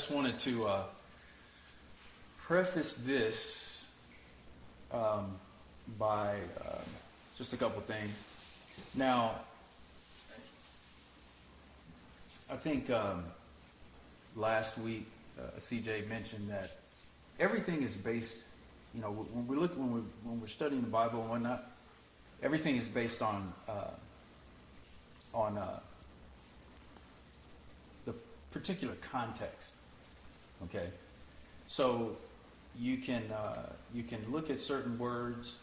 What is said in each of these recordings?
just wanted to preface this by just a couple things. Now, I think last week CJ mentioned that everything is based. You know, when we're studying the Bible and whatnot, everything is based on the particular context. Okay, so you can look at certain words,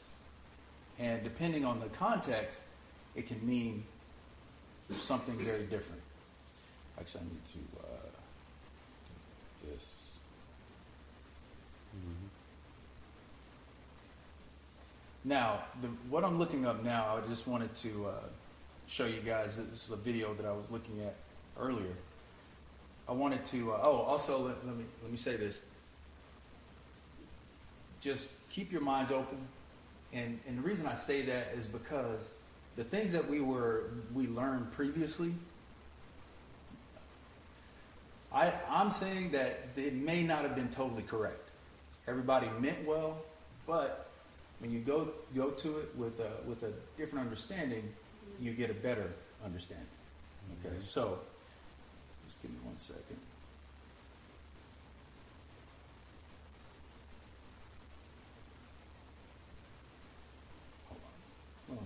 and depending on the context, it can mean something very different. Actually, I need to do this. Mm-hmm. Now, what I'm looking up now, I just wanted to show you guys. This is a video that I was looking at earlier. I wanted to. Also, let me say this. Just keep your minds open, and the reason I say that is because the things that we learned previously, I'm saying that it may not have been totally correct. Everybody meant well, but when you go to it with a different understanding, you get a better understanding. Okay, so just give me 1 second. Hold on.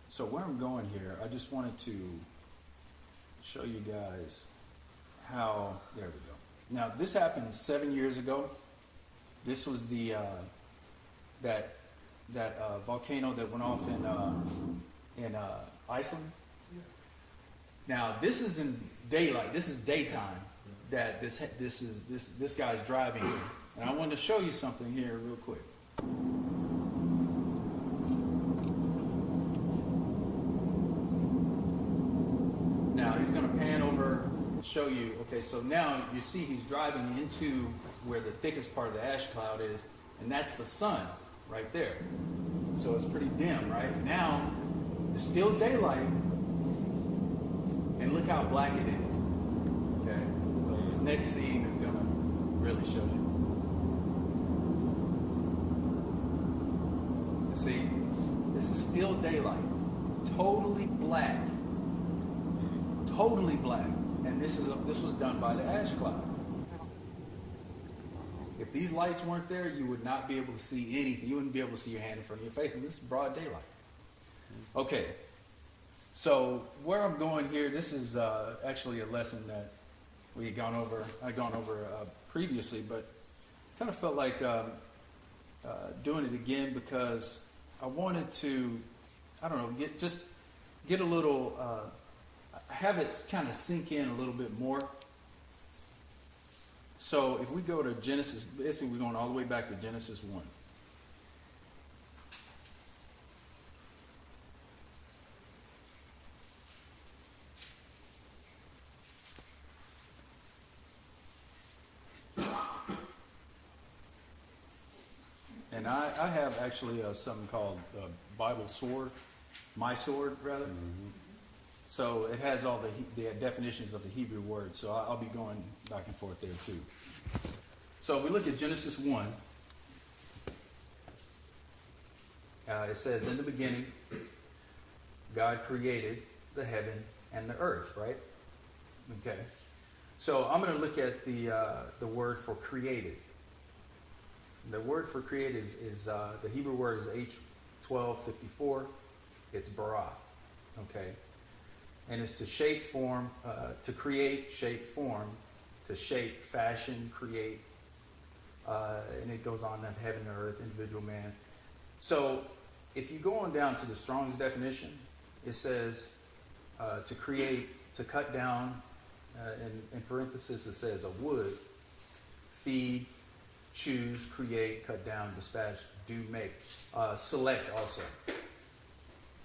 So where I'm going here, I just wanted to show you guys how, there we go. Now this happened 7 years ago. This was the, that volcano that went off in Iceland. Now this is in daylight, this is daytime that this guy's driving. And I wanted to show you something here real quick. Now he's going to pan over and show you. Okay, so now you see he's driving into where the thickest part of the ash cloud is, and that's the sun right there. So it's pretty dim, right? Now it's still daylight, and look how black it is. Okay, so this next scene is going to really show you. You see, this is still daylight, totally black. Totally black, and this was done by the ash cloud. If these lights weren't there, you would not be able to see anything. You wouldn't be able to see your hand in front of your face, and this is broad daylight. Okay, so where I'm going here, this is actually a lesson that we had gone over. I'd gone over previously, but kind of felt like doing it again because I wanted to, I don't know, get a little. Have it kind of sink in a little bit more. So if we go to Genesis, basically we're going all the way back to Genesis 1. And I have actually something called Bible Sword, my sword rather. Mm-hmm. So it has all the definitions of the Hebrew words. So I'll be going back and forth there too. So if we look at Genesis 1, it says, in the beginning, God created the heaven and the earth, right? Okay. So I'm going to look at the word for created. The word for created is the Hebrew word is H1254. It's bara. Okay. And it's to shape, form, to create, shape, form, to shape, fashion, create, and it goes on that heaven and earth, individual man. So if you go on down to the Strong's definition, it says to create, to cut down, in parenthesis it says a wood, feed, choose, create, cut down, dispatch, do, make, select also.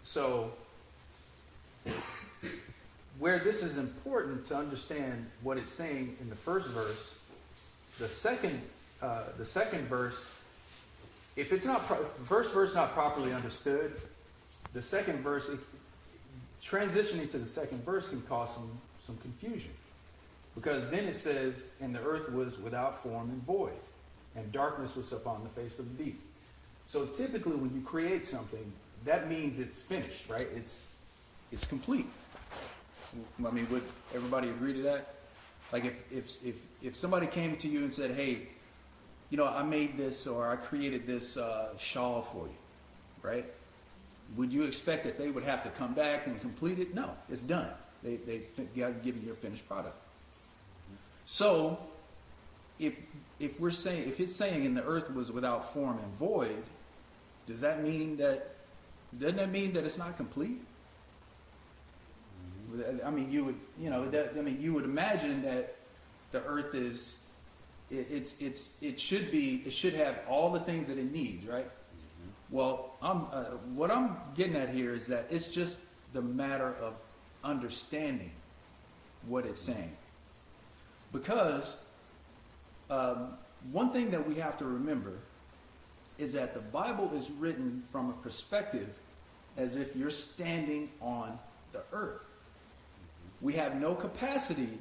So where this is important to understand what it's saying in the first verse, the second verse, if it's not first verse not properly understood, the second verse, transitioning to the second verse can cause some confusion. Because then it says, and the earth was without form and void, and darkness was upon the face of the deep. So typically when you create something, that means it's finished, right? It's complete. I mean, would everybody agree to that? Like if somebody came to you and said, hey, I made this or I created this shawl for you, right? Would you expect that they would have to come back and complete it? No, it's done. They got to give you your finished product. So, if it's saying and the earth was without form and void, doesn't that mean that it's not complete? I mean, you would imagine that the earth it should have all the things that it needs, right? Well, what I'm getting at here is that it's just the matter of understanding what it's saying. Because one thing that we have to remember is that the Bible is written from a perspective as if you're standing on the earth. We have no capacity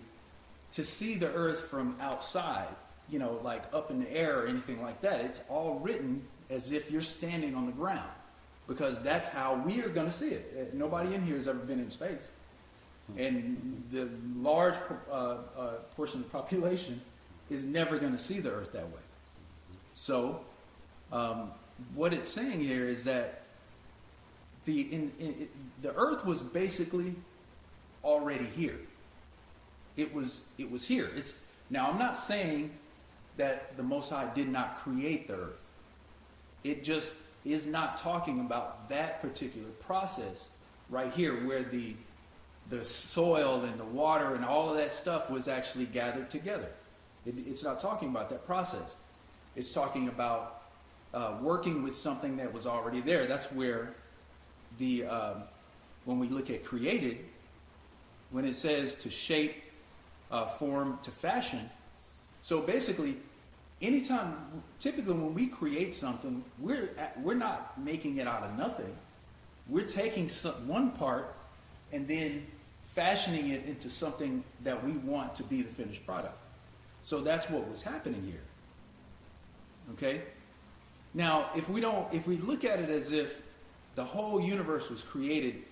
to see the earth from outside, like up in the air or anything like that. It's all written as if you're standing on the ground, because that's how we are going to see it. Nobody in here has ever been in space. And the large portion of the population is never going to see the earth that way. So, what it's saying here is that the earth was basically already here. It was here. Now, I'm not saying that the Most High did not create the earth. It just is not talking about that particular process right here, where the soil and the water and all of that stuff was actually gathered together. It's not talking about that process. It's talking about working with something that was already there. That's where when we look at created, when it says to shape, form, to fashion. So basically, typically when we create something, we're not making it out of nothing. We're taking one part and then fashioning it into something that we want to be the finished product. So that's what was happening here. Okay? Now, if we look at it as if the whole universe was created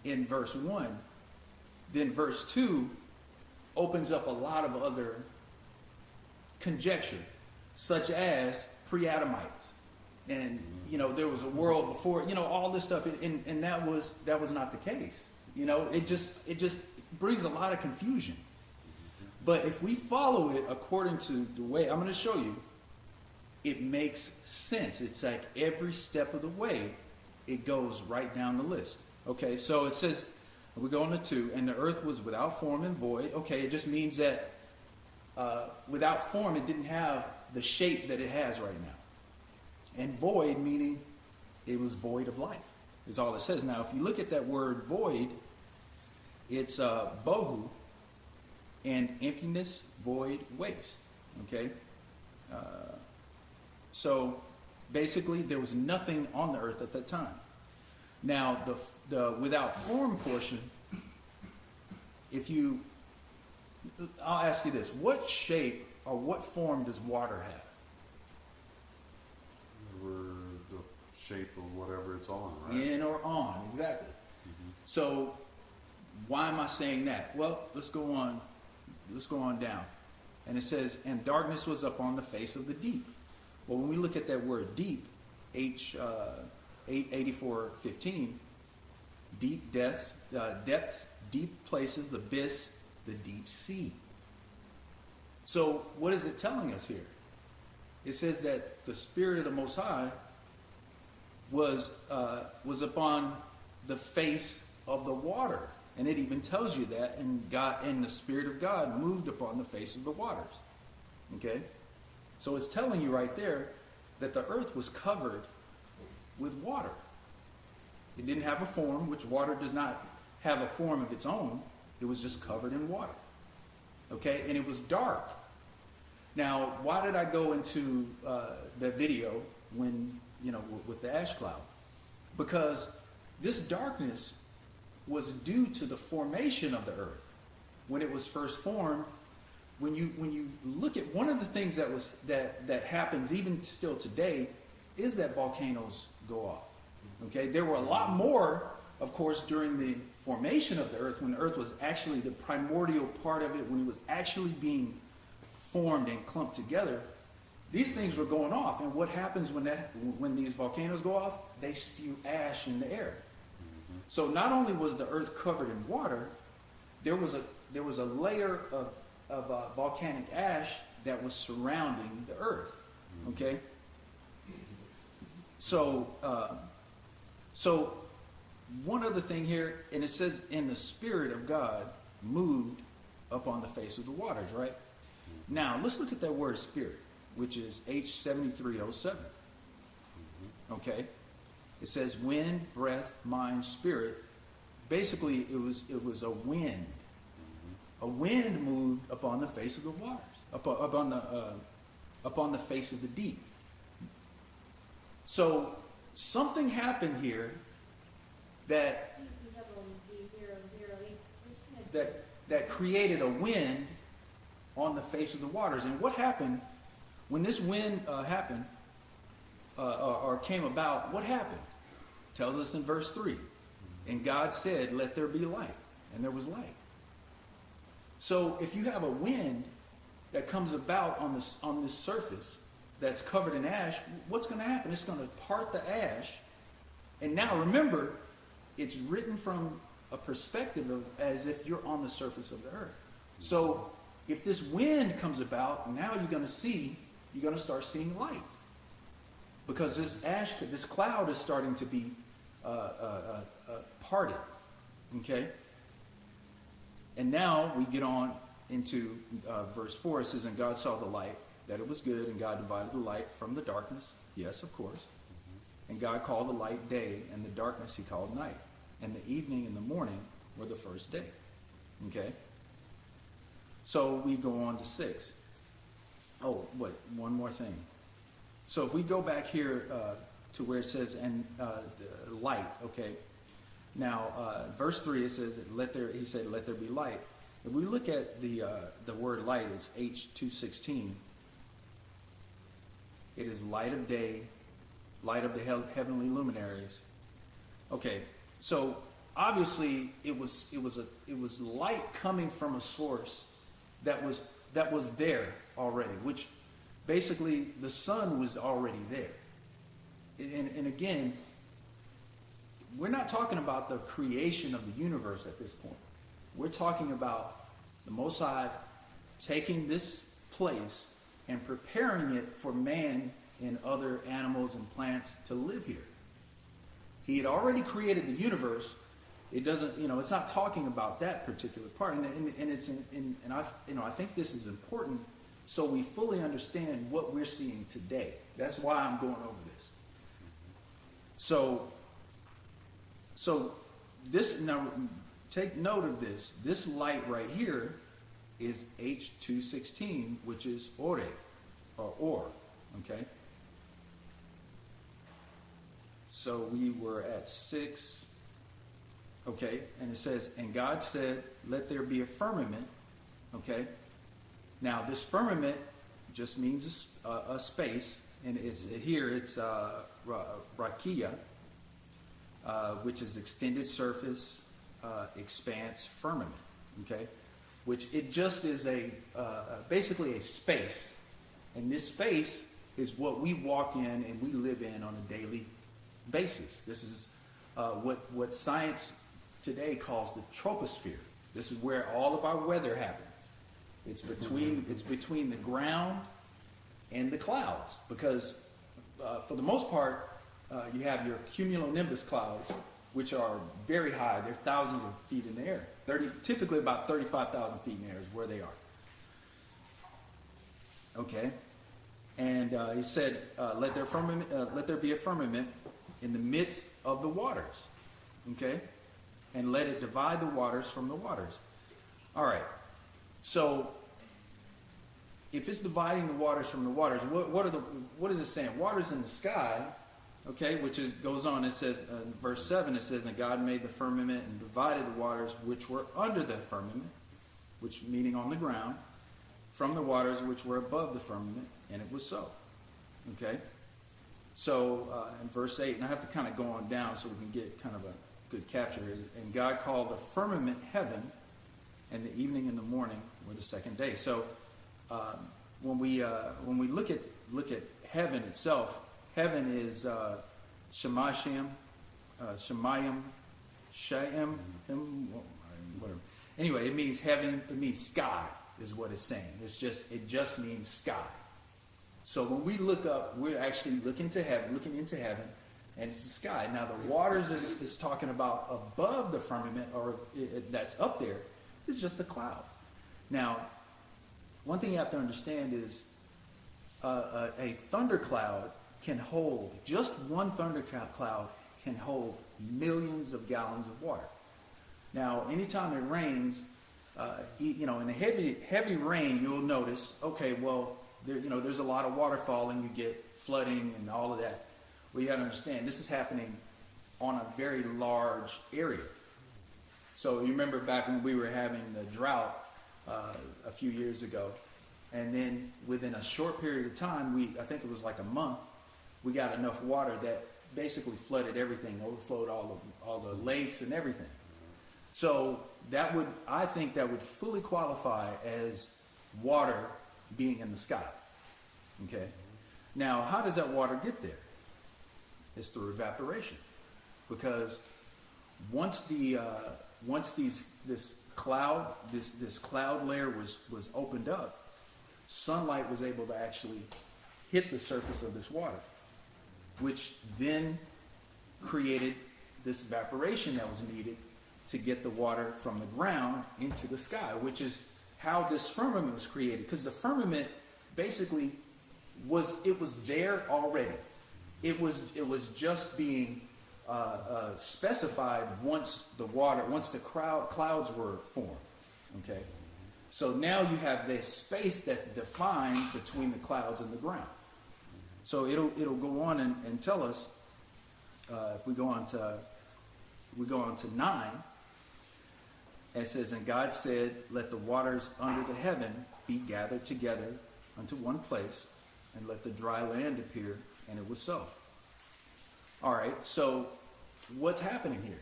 in verse 1, then verse 2 opens up a lot of other conjecture, such as pre-Adamites. And, there was a world before, all this stuff. And that was not the case. It just brings a lot of confusion. But if we follow it according to the way I'm going to show you, it makes sense. It's like every step of the way, it goes right down the list. Okay, so it says, we go on to 2, and the earth was without form and void. Okay, it just means that without form, it didn't have the shape that it has right now. And void, meaning it was void of life, is all it says. Now, if you look at that word void, it's bohu, and emptiness, void, waste. Okay? So, basically, there was nothing on the earth at that time. Now, the without form portion, I'll ask you this. What shape or what form does water have? The shape of whatever it's on, right? In or on, exactly. Mm-hmm. So, why am I saying that? Well, let's go on down. And it says, and darkness was upon the face of the deep. Well, when we look at that word deep, 884:15, deep depths, deep places, abyss, the deep sea. So what is it telling us here? It says that the Spirit of the Most High was upon the face of the water. And it even tells you that, and the Spirit of God moved upon the face of the waters. Okay? So it's telling you right there that the earth was covered with water. It didn't have a form, which water does not have a form of its own. It was just covered in water. Okay, and it was dark. Now, why did I go into the video when, with the ash cloud? Because this darkness was due to the formation of the earth. When it was first formed, when you look at one of the things that happens even still today is that volcanoes go off. Okay, there were a lot more, of course, during the formation of the earth, when the earth was actually the primordial part of it, when it was actually being formed and clumped together. These things were going off, and what happens when these volcanoes go off? They spew ash in the air. So not only was the earth covered in water, there was a layer of volcanic ash that was surrounding the earth. Okay. So one other thing here, and it says, "And the Spirit of God moved upon the face of the waters." Right. Now let's look at that word "spirit," which is H7307. Okay. It says wind, breath, mind, spirit. Basically, it was a wind. A wind moved upon the face of the waters, upon the face of the deep. So something happened here that created a wind on the face of the waters. And what happened when this wind happened or came about? What happened? It tells us in verse 3. And God said, "Let there be light," and there was light. So if you have a wind that comes about on this surface that's covered in ash, what's going to happen? It's going to part the ash. And now remember, it's written from a perspective of as if you're on the surface of the earth. So if this wind comes about, now you're going to start seeing light. Because this cloud is starting to be parted. Okay? And now we get on into verse 4. It says, "And God saw the light, that it was good, and God divided the light from the darkness." Yes, of course. "And God called the light day, and the darkness he called night. And the evening and the morning were the first day." Okay? So we go on to 6. Oh, one more thing. So if we go back here to where it says, "and the light," okay? Now, verse 3, it says, he said, "Let there be light." If we look at the word light, it's H216. It is light of day, light of the heavenly luminaries. Okay, so obviously it was light coming from a source that was there already, which basically the sun was already there. And again, we're not talking about the creation of the universe at this point. We're talking about the Most High taking this place and preparing it for man and other animals and plants to live here. He had already created the universe. It doesn't, it's not talking about that particular part. And I think this is important so we fully understand what we're seeing today. That's why I'm going over this. So this, now take note of this. This light right here is H216, which is ore, okay? So we were at 6, okay? And it says, "And God said, let there be a firmament," okay? Now this firmament just means a space, and it's rakia, which is extended surface, expanse, firmament, okay? Which it just is basically a space. And this space is what we walk in and we live in on a daily basis. This is what science today calls the troposphere. This is where all of our weather happens. It's between the ground and the clouds, because for the most part, you have your cumulonimbus clouds, which are very high. They're thousands of feet in the air. Typically about 35,000 feet in the air is where they are. Okay, and he said, "Let there be a firmament in the midst of the waters." Okay, and let it divide the waters from the waters. All right. So if it's dividing the waters from the waters, what is it saying? Waters in the sky, okay, which goes on. It says in verse 7, it says, and God made the firmament and divided the waters which were under the firmament, which meaning on the ground, from the waters which were above the firmament, and it was so. Okay? So in verse 8, and I have to kind of go on down so we can get kind of a good capture here. And God called the firmament heaven, and the evening and the morning were the second day. So when we look at heaven itself, heaven is Shemayim, Shem, whatever. Anyway, it means heaven. It means sky, is what it's saying. It just means sky. So when we look up, we're actually looking into heaven, and it's the sky. Now the waters is talking about above the firmament, or that's up there, is just the clouds. Now, one thing you have to understand is a thundercloud can hold, just one thundercloud can hold millions of gallons of water. Now, anytime it rains, in a heavy rain, you'll notice, okay, well, there's a lot of water falling, you get flooding and all of that. Well, you got to understand, this is happening on a very large area. So you remember back when we were having the drought a few years ago, and then within a short period of time, I think it was like a month, we got enough water that basically flooded everything, overflowed all the lakes and everything. So I think that would fully qualify as water being in the sky. Okay. Now, how does that water get there? It's through evaporation, because once this cloud layer was opened up, sunlight was able to actually hit the surface of this water, which then created this evaporation that was needed to get the water from the ground into the sky, which is how this firmament was created. Because the firmament basically was there already. It was just being specified once the clouds were formed. Okay, so now you have this space that's defined between the clouds and the ground. So it'll go on and tell us if we go on to 9. It says, and God said, let the waters under the heaven be gathered together unto one place, and let the dry land appear, and it was so. All right, so what's happening here?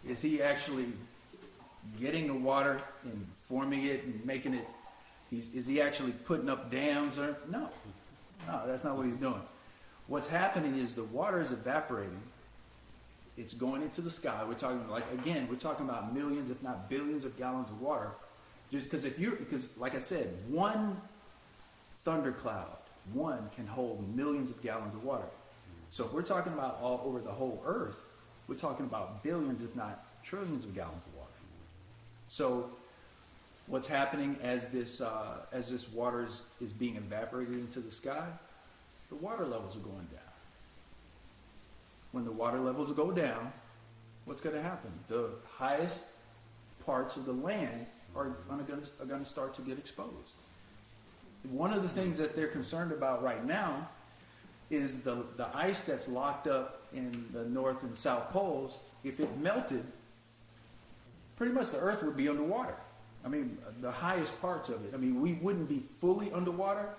Is he actually getting the water and forming it and making it, is he actually putting up dams? Or no, that's not what he's doing. What's happening is the water is evaporating. It's going into the sky. We're talking about millions, if not billions of gallons of water. Just because like I said, one thundercloud, can hold millions of gallons of water. So if we're talking about all over the whole earth, we're talking about billions, if not trillions of gallons of water. So what's happening as this water is being evaporated into the sky, the water levels are going down. When the water levels go down, what's going to happen? The highest parts of the land are going to start to get exposed. One of the things that they're concerned about right now is the ice that's locked up in the north and south poles. If it melted, pretty much the earth would be underwater. I mean, the highest parts of it. I mean, we wouldn't be fully underwater,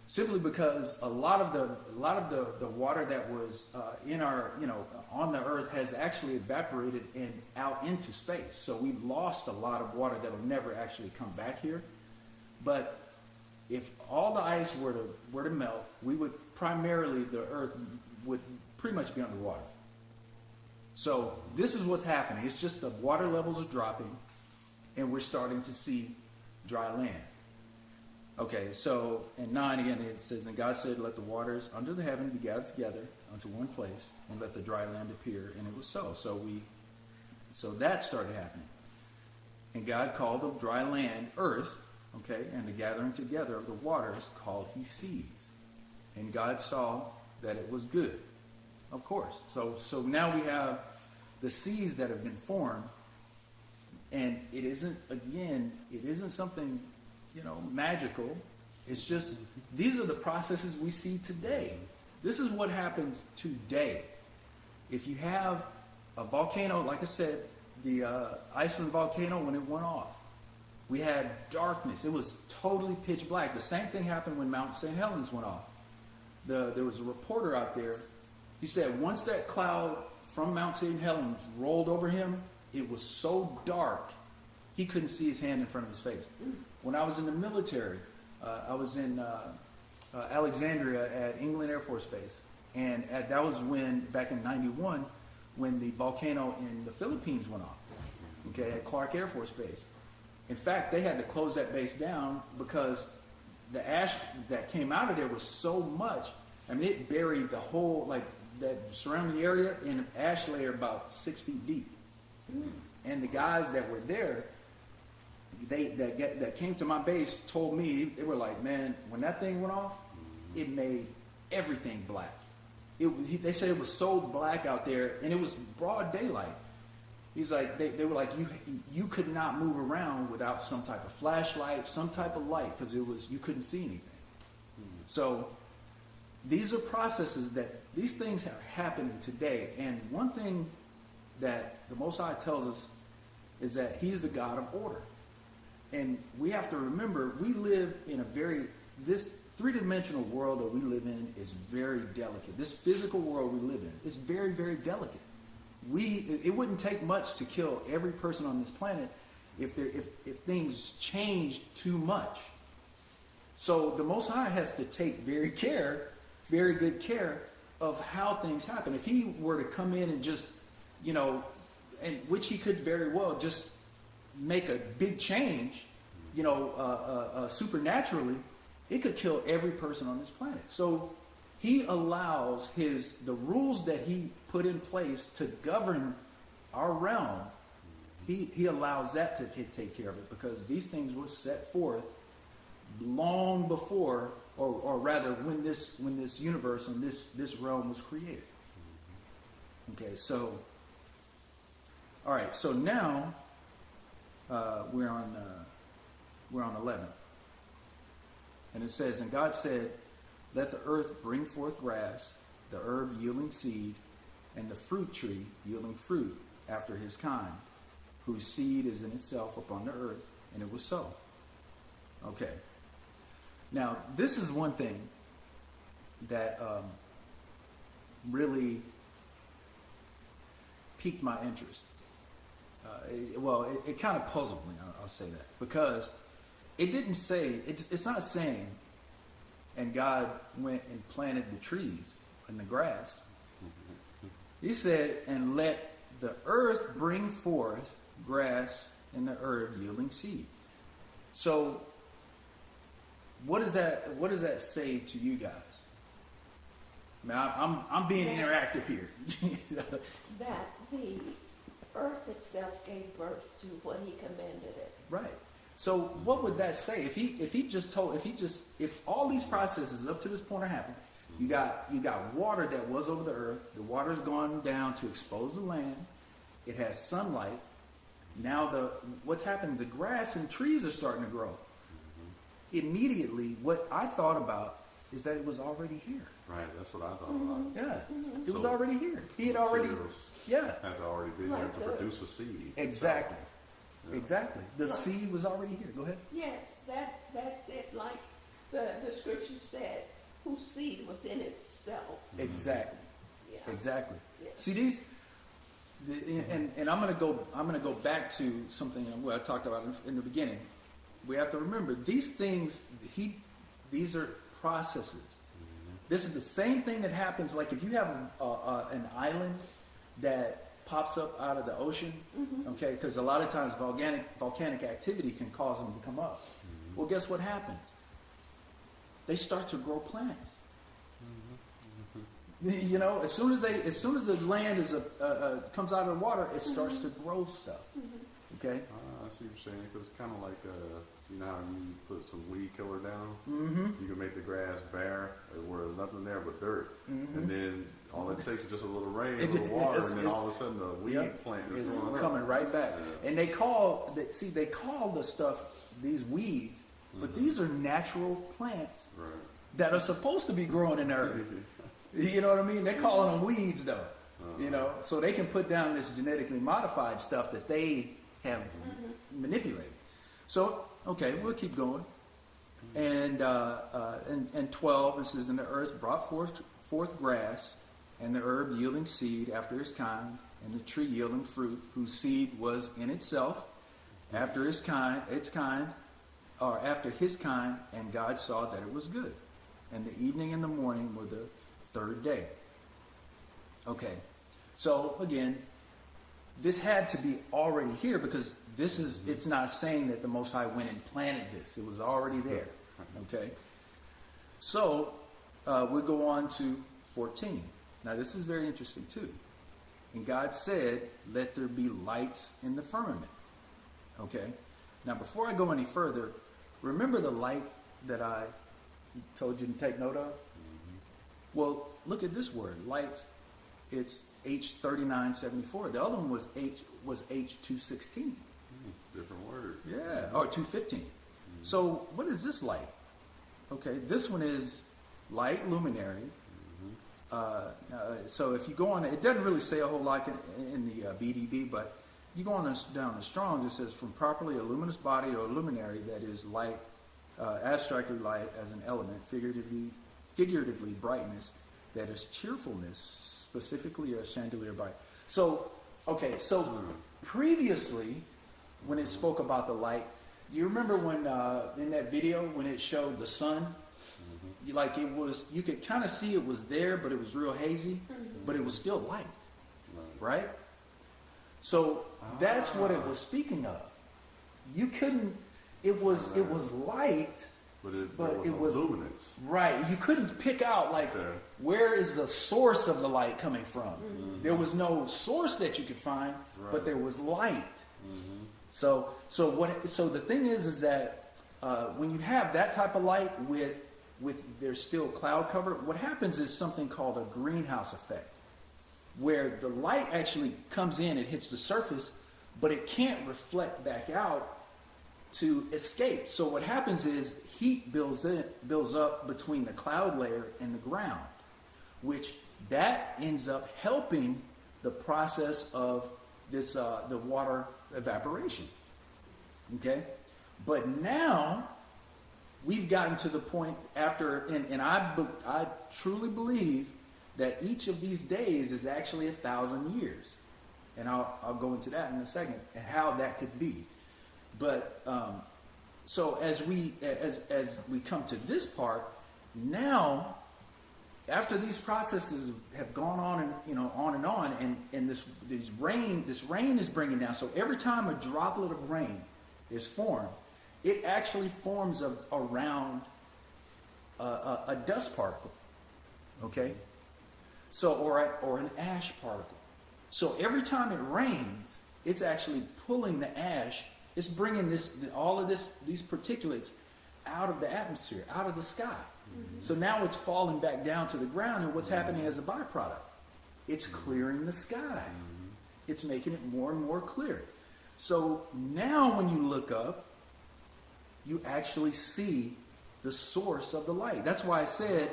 simply because a lot of the water that was in our, on the earth has actually evaporated and out into space. So we've lost a lot of water that will never actually come back here. But if all the ice were to melt, the earth would pretty much be underwater. So this is what's happening. It's just the water levels are dropping, and we're starting to see dry land. Okay, so in 9 again it says, and God said, let the waters under the heaven be gathered together unto one place, and let the dry land appear, and it was so. So that started happening. And God called the dry land earth, okay, and the gathering together of the waters called he seas. And God saw that it was good. Of course. So now we have the seas that have been formed, And it isn't, again, it isn't something, magical. It's just, these are the processes we see today. This is what happens today. If you have a volcano, like I said, the Iceland volcano, when it went off, we had darkness. It was totally pitch black. The same thing happened when Mount St. Helens went off. There was a reporter out there. He said once that cloud from Mount St. Helens rolled over him, it was so dark, he couldn't see his hand in front of his face. When I was in the military, I was in Alexandria at England Air Force Base. And that was back in 91, when the volcano in the Philippines went off, okay, at Clark Air Force Base. In fact, they had to close that base down because the ash that came out of there was so much. I mean, it buried the whole, that surrounding area in an ash layer about 6 feet deep. And the guys that were there, that came to my base told me, they were like, man, when that thing went off, it made everything black. They said it was so black out there, and it was broad daylight. He's like, they were like, you could not move around without some type of flashlight, some type of light, because you couldn't see anything. So these are processes these things are happening today. And one thing that the Most High tells us is that He is a God of order. And we have to remember, we live in this three-dimensional world that we live in is very delicate. This physical world we live in is very, very delicate. It wouldn't take much to kill every person on this planet if things changed too much. So the Most High has to take very good care of how things happen. If He were to come in and just, and which He could very well just make a big change, supernaturally, it could kill every person on this planet. So He allows the rules that He put in place to govern our realm. He allows that to take care of it, because these things were set forth long before, or rather when this universe and this realm was created. Okay, so all right, so now we're on 11. And it says, and God said, let the earth bring forth grass, the herb yielding seed, and the fruit tree yielding fruit after his kind, whose seed is in itself upon the earth. And it was so. Okay. Now, this is one thing that really piqued my interest. It kind of puzzled me, I'll say that, because it didn't say, it's not saying, and God went and planted the trees and the grass. He said, and let the earth bring forth grass and the herb yielding seed. So, what does that say to you guys? I mean, I'm being interactive here. That the earth itself gave birth to what He commanded it. Right. So what would that say if all these processes up to this point are happening? You got water that was over the earth. The water's gone down to expose the land. It has sunlight. Now what's happening? The grass and trees are starting to grow. Immediately, what I thought about is that it was already here. Right, that's what I thought about. Yeah, it was already here. He had already, had to already be here to produce a seed. Exactly. Yeah. Exactly. The seed was already here. Go ahead. Yes, that's it. Like the scripture said, whose seed was in itself. Exactly. Yeah. Exactly. Yeah. See and I'm gonna go back to something I talked about in the beginning. We have to remember these things. These are processes. Mm-hmm. This is the same thing that happens. Like if you have an island that pops up out of the ocean, okay, because a lot of times volcanic activity can cause them to come up. Mm-hmm. Well, guess what happens? They start to grow plants. Mm-hmm. As soon as the land comes out of the water, it starts to grow stuff. Okay. I see what you're saying, because it's kind of like how you put some weed killer down. Mm-hmm. You can make the grass bare, whereas nothing there but dirt. Mhm. And then all it takes is just a little rain, a It- little water, it's- and then all of a sudden the weed Yep. plant is It's growing coming up. right back. Yeah. And they call the stuff these weeds, but these are natural plants Right. that are supposed to be growing in the earth. You know what I mean? They're calling them weeds, though. You know, so they can put down this genetically modified stuff that they have manipulated. So, okay, we'll keep going. And 12, it says, and the earth brought forth grass, and the herb yielding seed after his kind, and the tree yielding fruit, whose seed was in itself after his kind, or after his kind, and God saw that it was good. And the evening and the morning were the third day. Okay, so again, this had to be already here because it's not saying that the Most High went and planted this. It was already there. Okay, so we'll go on to 14. Now this is very interesting too. And God said, let there be lights in the firmament. Okay, now before I go any further, remember the light that I told you to take note of? Well, look at this word, light. It's H3974. The other one was H216. Different word. Yeah, or 215. So what is this light? Okay, this one is light luminary. So if you go on, it doesn't really say a whole lot in the BDB, but you go on down the Strong's, it says from properly a luminous body or luminary that is light, abstractly light as an element, figuratively brightness, that is cheerfulness, specifically a chandelier bright. So, okay, so previously, when it spoke about the light, you remember when in that video when it showed the sun, like it was, you could kind of see it was there, but it was real hazy, but it was still light, right? So that's what it was speaking of. You couldn't. It was light. But it was luminance. Right. You couldn't pick out, like, where is the source of the light coming from? There was no source that you could find, but there was light. So the thing is that when you have that type of light with there's still cloud cover, what happens is something called a greenhouse effect, where the light actually comes in, it hits the surface, but it can't reflect back out to escape. So what happens is heat builds up between the cloud layer and the ground, which that ends up helping the process of this the water evaporation. Okay, but now we've gotten to the point after, and I truly believe that each of these days is actually 1,000 years, and I'll go into that in a second and how that could be. But so as we come to this part now, after these processes have gone on and this rain is bringing down. So every time a droplet of rain is formed, it actually forms around a dust particle. Okay, so or an ash particle. So every time it rains, it's actually pulling the ash. It's bringing these particulates out of the atmosphere, out of the sky. So now it's falling back down to the ground, and what's happening as a byproduct? It's clearing the sky. It's making it more and more clear. So now when you look up, you actually see the source of the light. That's why I said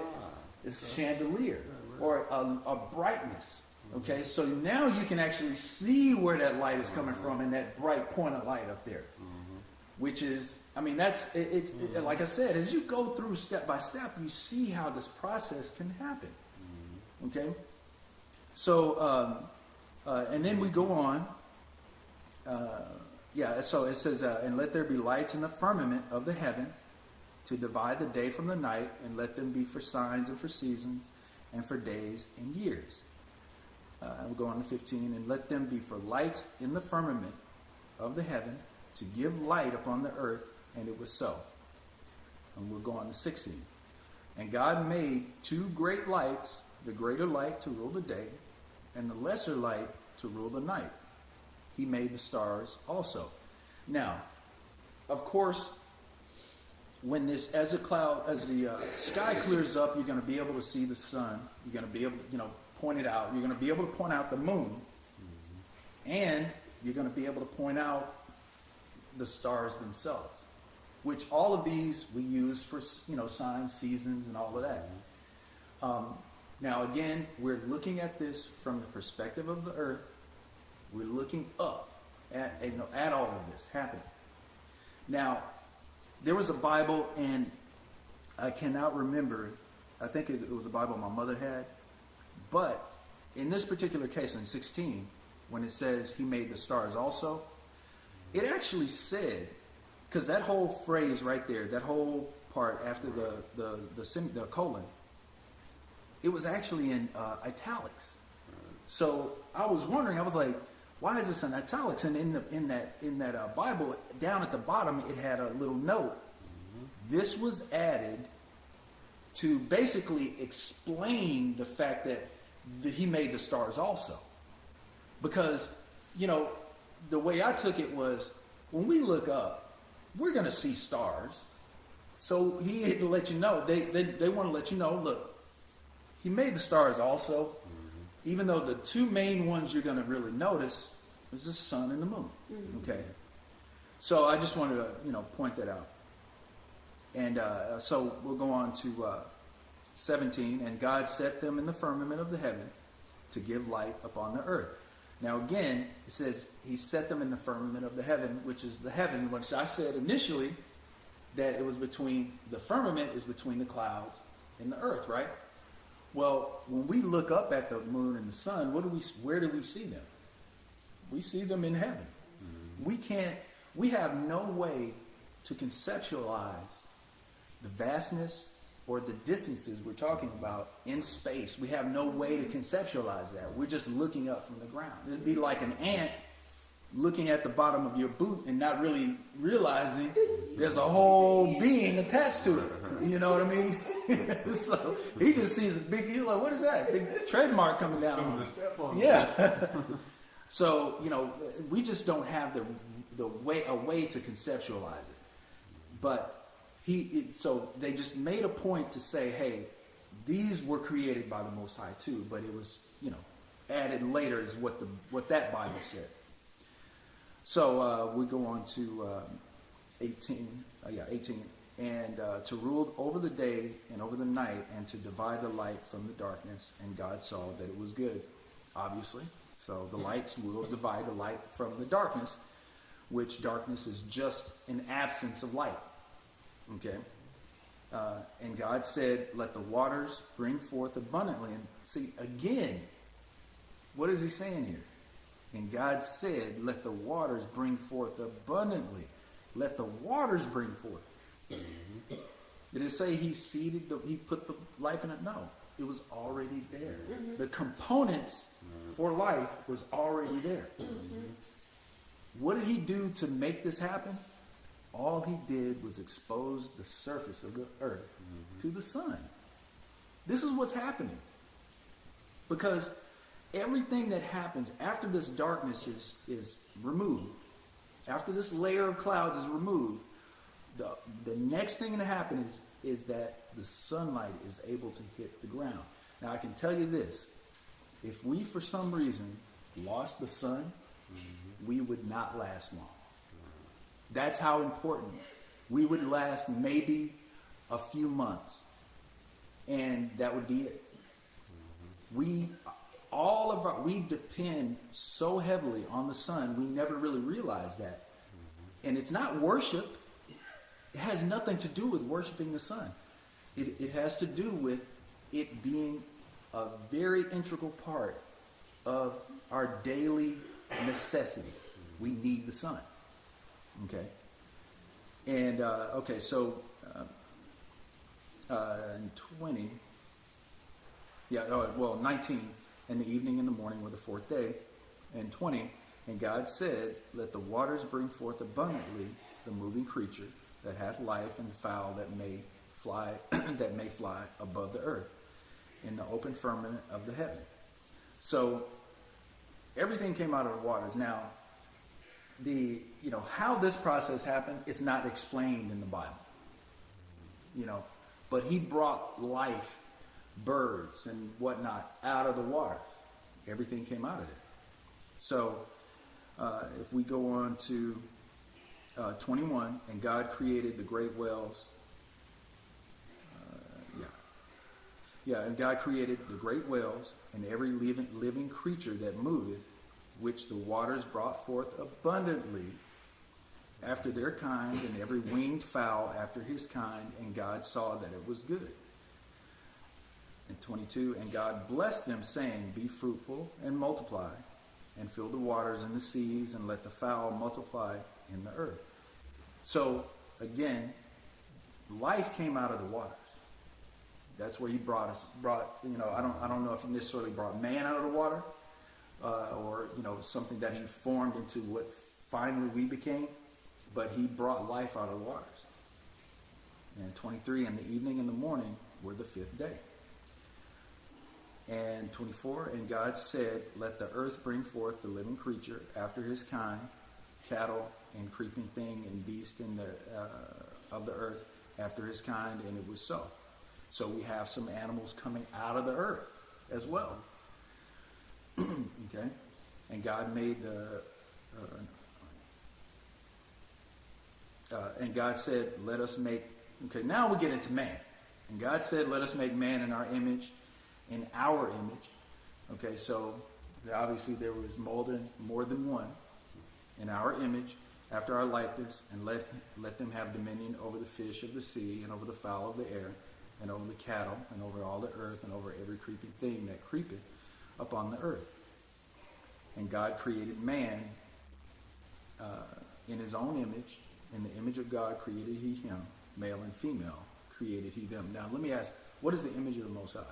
it's chandelier or a brightness. Okay, so now you can actually see where that light is coming from in that bright point of light up there, which is, I mean, it's like I said, as you go through step by step, you see how this process can happen. Okay, so and then we go on. So it says, and let there be lights in the firmament of the heaven to divide the day from the night, and let them be for signs and for seasons and for days and years. We'll go on to 15, and let them be for lights in the firmament of the heaven to give light upon the earth, and it was so. And we'll go on to 16. And God made two great lights, the greater light to rule the day, and the lesser light to rule the night. He made the stars also. Now, of course, when this, as the sky clears up, you're going to be able to see the sun. You're going to be able to, point it out. You're going to be able to point out the moon, and you're going to be able to point out the stars themselves, which all of these we use for, signs, seasons, and all of that. Now, again, we're looking at this from the perspective of the earth. We're looking up at all of this happening. Now, there was a Bible, and I cannot remember. I think it was a Bible my mother had. But in this particular case, in 16, when it says he made the stars also, it actually said, because that whole phrase right there, that whole part after the colon, it was actually in italics. So I was wondering, I was like, why is this in italics? And in that Bible, down at the bottom, it had a little note. This was added to basically explain the fact that he made the stars also. Because, the way I took it was, when we look up, we're going to see stars. So he had to let you know, they want to let you know, look, he made the stars also, even though the two main ones you're going to really notice is the sun and the moon. Okay? So I just wanted to, point that out. And so we'll go on to 17. And God set them in the firmament of the heaven to give light upon the earth. Now again, it says he set them in the firmament of the heaven, which is the heaven, which I said initially that it was between, the firmament is between the clouds and the earth, right? Well, when we look up at the moon and the sun, where do we see them? We see them in heaven. We have no way to conceptualize the vastness or the distances we're talking about in space. We have no way to conceptualize that. We're just looking up from the ground. It'd be like an ant looking at the bottom of your boot and not really realizing there's a whole being attached to it. You know what I mean? So he just sees a big, he's like, what is that? Big trademark coming down. Yeah. So, we just don't have a way to conceptualize it. But so they just made a point to say, hey, these were created by the Most High too, but it was, added later is what that Bible said. So we go on to 18. And to rule over the day and over the night, and to divide the light from the darkness. And God saw that it was good, obviously. So the lights will divide the light from the darkness, which darkness is just an absence of light. Okay? And God said, let the waters bring forth abundantly. And see, again, what is he saying here? And God said, let the waters bring forth abundantly. Let the waters bring forth. Did it say he put the life in it? No. It was already there. The components for life was already there. What did he do to make this happen? All he did was expose the surface of the earth to the sun. This is what's happening. Because everything that happens after this darkness is removed, after this layer of clouds is removed, the next thing to happen is that the sunlight is able to hit the ground. Now I can tell you this, if we for some reason lost the sun, we would not last long. That's how important. We would last maybe a few months, and that would be it. We depend so heavily on the sun, we never really realize that. And it's not worship. It has nothing to do with worshiping the sun. It has to do with it being a very integral part of our daily necessity. We need the sun. Okay? And, so in 20, 19, and the evening and the morning were the fourth day, and 20, and God said, let the waters bring forth abundantly the moving creature that hath life, and the fowl that may fly above the earth in the open firmament of the heaven. So everything came out of the waters. Now, how this process happened is not explained in the Bible. you know, but he brought life, birds and whatnot out of the waters. Everything came out of it. So if we go on to 21, and God created the great whales. And God created the great whales and every living creature that moveth, which the waters brought forth abundantly after their kind, and every winged fowl after his kind, and God saw that it was good. And 22, and God blessed them, saying, be fruitful and multiply, and fill the waters and the seas, and let the fowl multiply in the earth. So, again, life came out of the waters. That's where he brought, you know, I don't know if he necessarily brought man out of the water, or, you know, something that he formed into what finally we became, but he brought life out of the waters. And 23, and the evening and the morning were the fifth day. And 24, and God said, let the earth bring forth the living creature after his kind, cattle and creeping thing and beast of the earth after his kind, and it was so. So we have some animals coming out of the earth as well. Okay? And God made and God said, let us make, okay, now we get into man. And God said, let us make man in our image, in our image. Okay, so obviously there was more than one in our image, after our likeness, and let them have dominion over the fish of the sea, and over the fowl of the air, and over the cattle, and over all the earth, and over every creeping thing that creepeth upon the earth. And God created man in his own image. In the image of God created he him, male and female created he them. Now let me ask, what is the image of the Most High?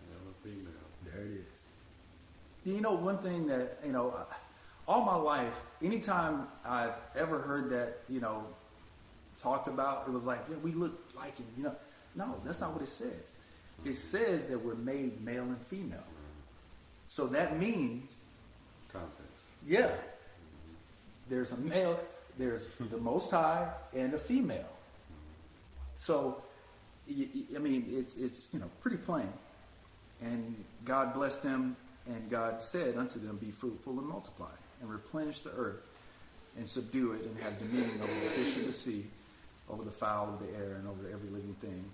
Male and female. There it is. You know, one thing that, you know, all my life, anytime I've ever heard that, you know, talked about, it was like, yeah, we look like him, you know. No, that's not what it says. It says that we're made male and female. So that means, Context. yeah, there's a male, there's the Most High and a female. So, I mean, it's you know, pretty plain. And God blessed them, and God said unto them, be fruitful and multiply, and replenish the earth, and subdue it, and have dominion over the fish of the sea, over the fowl of the air, and over every living thing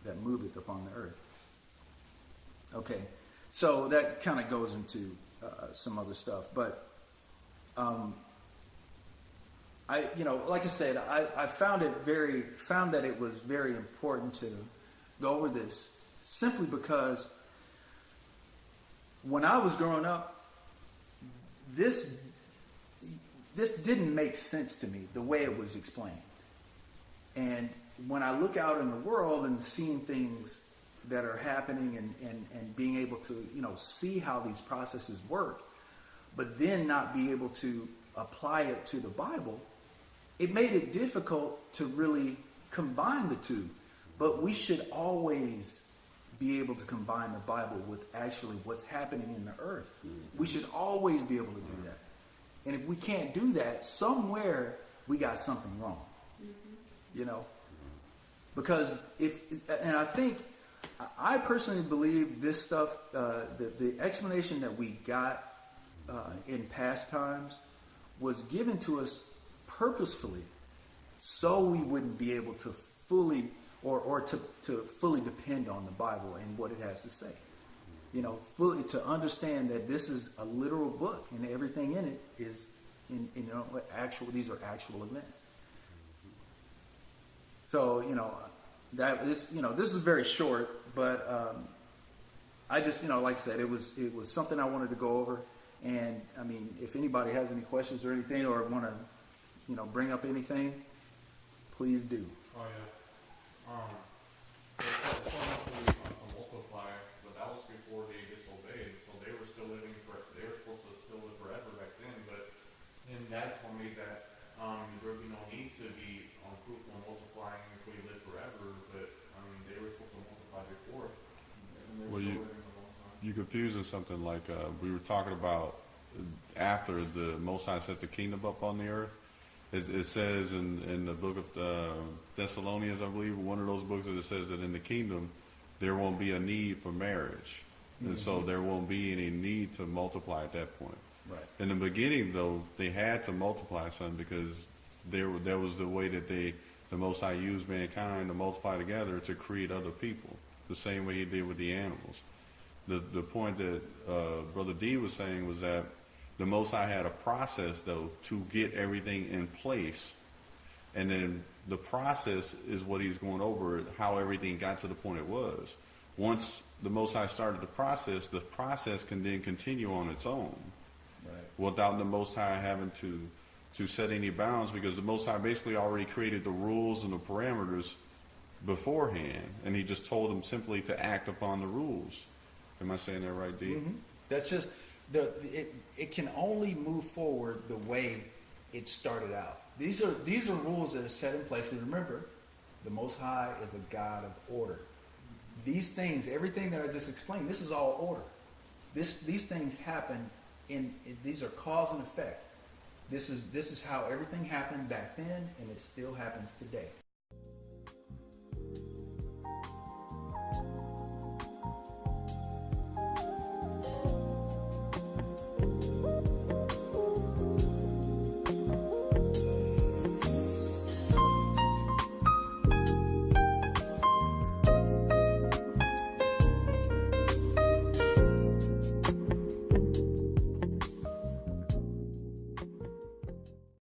that moveth upon the earth. Okay, so that kind of goes into some other stuff, but I, you know, like I said, I found that it was very important to go over this, simply because when I was growing up, this didn't make sense to me, the way it was explained. And when I look out in the world and seeing things that are happening and being able to, you know, see how these processes work, but then not be able to apply it to the Bible, it made it difficult to really combine the two. But we should always be able to combine the Bible with actually what's happening in the earth. We should always be able to do that. And if we can't do that, somewhere we got something wrong. You know? Because and I think, I personally believe this stuff, the explanation that we got in past times was given to us purposefully, so we wouldn't be able to fully or to fully depend on the Bible and what it has to say. You know, fully to understand that this is a literal book and everything in it is you know, these are actual events. So, you know, this is very short, but I just, you know, like I said, it was something I wanted to go over. And I mean, if anybody has any questions or anything, or want to, you know, bring up anything, please do. Oh yeah. It's a multiplier, but that was before they disobeyed. So they were still living they were supposed to still live forever back then. But and that's what made that there would be no need to be fruitful and multiplying if we live forever. But I mean, they were supposed to multiply before. And they were Well, still living a long time. you're confusing something like we were talking about after the Most High set the kingdom up on the earth. It says in the book of Thessalonians, I believe, one of those books, that it says that in the kingdom there won't be a need for marriage, and so there won't be any need to multiply at that point. Right. In the beginning, though, they had to multiply some because that was the way that the Most High used mankind to multiply together to create other people, the same way He did with the animals. The point that Brother D was saying was that the Most High had a process, though, to get everything in place, and then the process is what He's going over, how everything got to the point it was. Once the Most High started the process can then continue on its own, Right. without the Most High having to set any bounds, because the Most High basically already created the rules and the parameters beforehand, and He just told them simply to act upon the rules. Am I saying that right, D? That's just it can only move forward the way it started out. These are rules that are set in place. Because remember, the Most High is a God of order. These things, everything that I just explained, this is all order. These things happen these are cause and effect. This is how everything happened back then, and it still happens today.